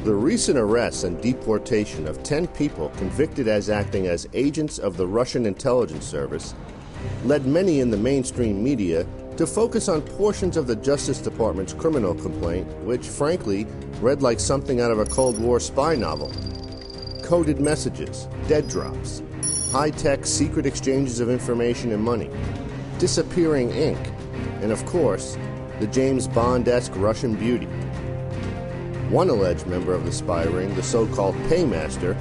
The recent arrests and deportation of 10 people convicted as acting as agents of the Russian intelligence service led many in the mainstream media to focus on portions of the Justice Department's criminal complaint, which, frankly, read like something out of a Cold War spy novel. Coded messages, dead drops, high-tech secret exchanges of information and money, disappearing ink, and, of course, the James Bond-esque Russian beauty. One alleged member of the spy ring, the so-called paymaster,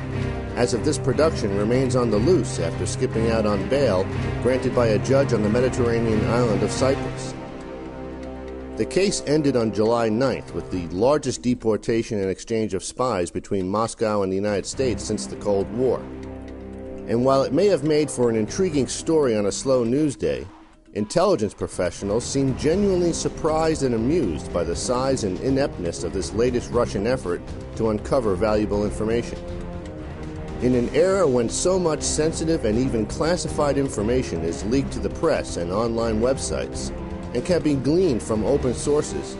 as of this production remains on the loose after skipping out on bail granted by a judge on the Mediterranean island of Cyprus. The case ended on July 9th with the largest deportation and exchange of spies between Moscow and the United States since the Cold War. And while it may have made for an intriguing story on a slow news day, intelligence professionals seem genuinely surprised and amused by the size and ineptness of this latest Russian effort to uncover valuable information. In an era when so much sensitive and even classified information is leaked to the press and online websites and can be gleaned from open sources,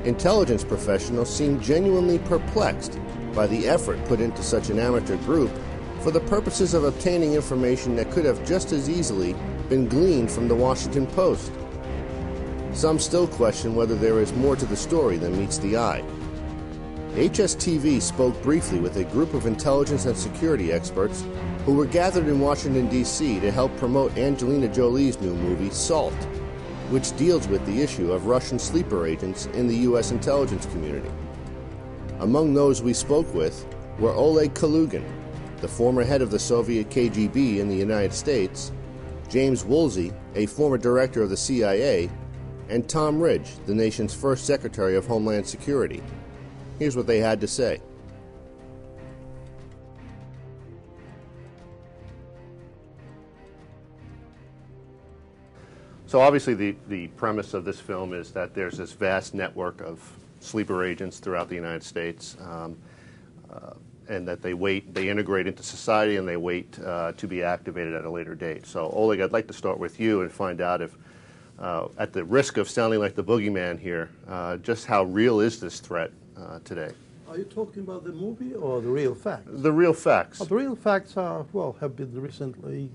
intelligence professionals seem genuinely perplexed by the effort put into such an amateur group for the purposes of obtaining information that could have just as easily been gleaned from the Washington Post. Some still question whether there is more to the story than meets the eye. HSTV spoke briefly with a group of intelligence and security experts who were gathered in Washington, D.C. to help promote Angelina Jolie's new movie, Salt, which deals with the issue of Russian sleeper agents in the U.S. intelligence community. Among those we spoke with were Oleg Kalugin, the former head of the Soviet KGB in the United States, James Woolsey, a former director of the CIA, and Tom Ridge, the nation's first Secretary of Homeland Security. Here's what they had to say. So obviously the premise of this film is that there's this vast network of sleeper agents throughout the United States, and that they integrate into society and they wait to be activated at a later date. So Oleg, I'd like to start with you and find out if, at the risk of sounding like the boogeyman here, just how real is this threat today? Are you talking about the movie or the real facts? The real facts. The real facts are, have been recently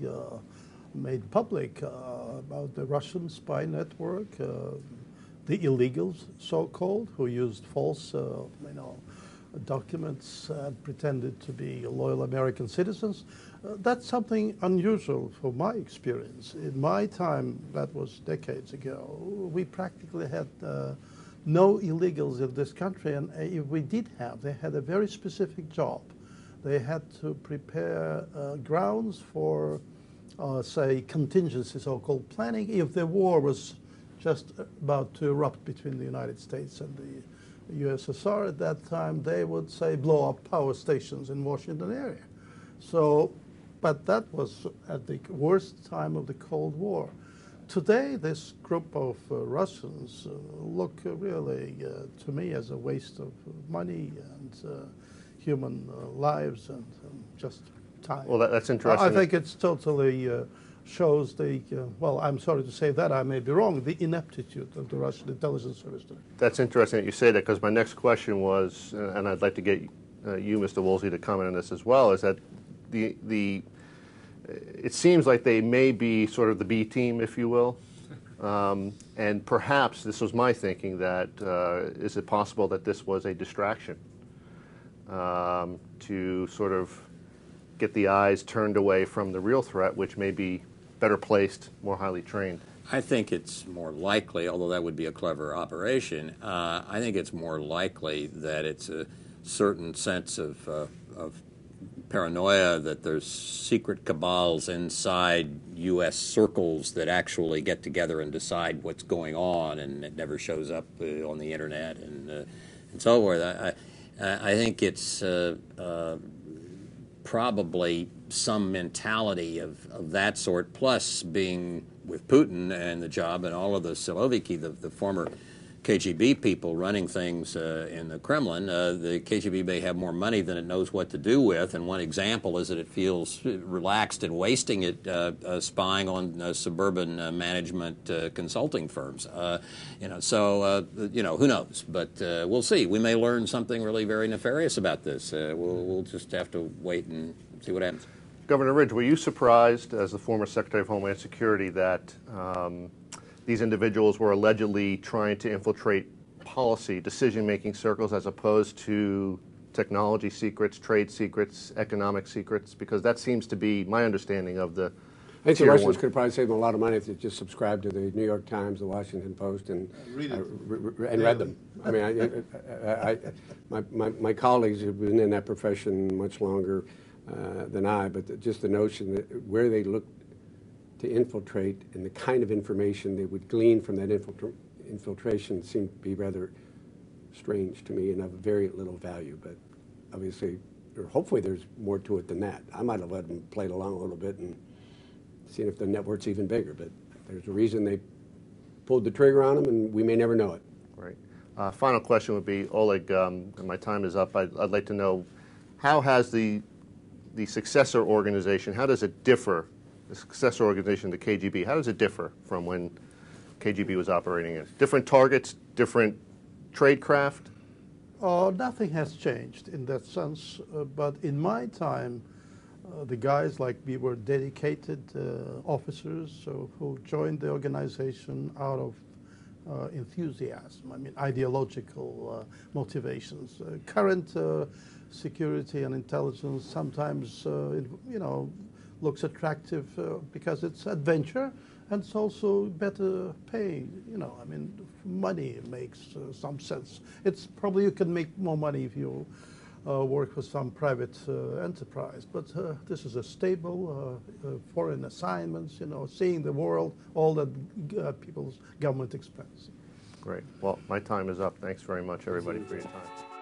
made public about the Russian spy network, the illegals, so-called, who used false, documents and pretended to be loyal American citizens. That's something unusual from my experience. In my time, that was decades ago, we practically had no illegals in this country, and if we did have, they had a very specific job. They had to prepare grounds for, say, contingency, so-called planning, if the war was just about to erupt between the United States and the USSR. At that time, they would say blow up power stations in Washington area. So, but that was at the worst time of the Cold War. Today, this group of Russians look really, to me, as a waste of money and human lives and just time. Well, that's interesting. I think it's totally shows the, well, I'm sorry to say that, I may be wrong, the ineptitude of the Russian intelligence service today. That's interesting that you say that, because my next question was, and I'd like to get you, Mr. Woolsey, to comment on this as well, is that it seems like they may be sort of the B team, if you will, and perhaps, this was my thinking, that is it possible that this was a distraction to sort of get the eyes turned away from the real threat, which may be better placed, more highly trained? I think it's more likely, although that would be a clever operation, I think it's more likely that it's a certain sense of paranoia that there's secret cabals inside U.S. circles that actually get together and decide what's going on, and it never shows up on the internet and so forth. I think it's probably some mentality of that sort, plus being with Putin and the job and all of the Siloviki, the former KGB people running things in the Kremlin, the KGB may have more money than it knows what to do with, and one example is that it feels relaxed and wasting it spying on suburban management consulting firms. So who knows? But we'll see. We may learn something really very nefarious about this. We'll just have to wait and see what happens. Governor Ridge, were you surprised, as the former Secretary of Homeland Security, that these individuals were allegedly trying to infiltrate policy, decision-making circles, as opposed to technology secrets, trade secrets, economic secrets? Because that seems to be my understanding of the I think the Russians could probably save them a lot of money if they just subscribed to the New York Times, the Washington Post, and read them. I mean, my colleagues have been in that profession much longer than I, but just the notion that where they looked to infiltrate and the kind of information they would glean from that infiltration seemed to be rather strange to me and of very little value. But obviously, or hopefully there's more to it than that. I might have let them play it along a little bit and seen if the network's even bigger, but there's a reason they pulled the trigger on them, and we may never know it. Right. Final question would be, Oleg, and my time is up, I'd like to know, how has the successor organization, how does it differ, the successor organization, the KGB, how does it differ from when KGB was operating in? Different targets, different tradecraft? Nothing has changed in that sense, but in my time, the guys like me were dedicated officers who joined the organization out of enthusiasm, I mean ideological motivations. Current security and intelligence sometimes, looks attractive because it's adventure, and it's also better pay. I mean, money makes some sense. It's probably you can make more money if you work with some private enterprise, but this is a stable foreign assignments, seeing the world, all that people's government expense. Great. Well, my time is up. Thanks very much, everybody, for your time.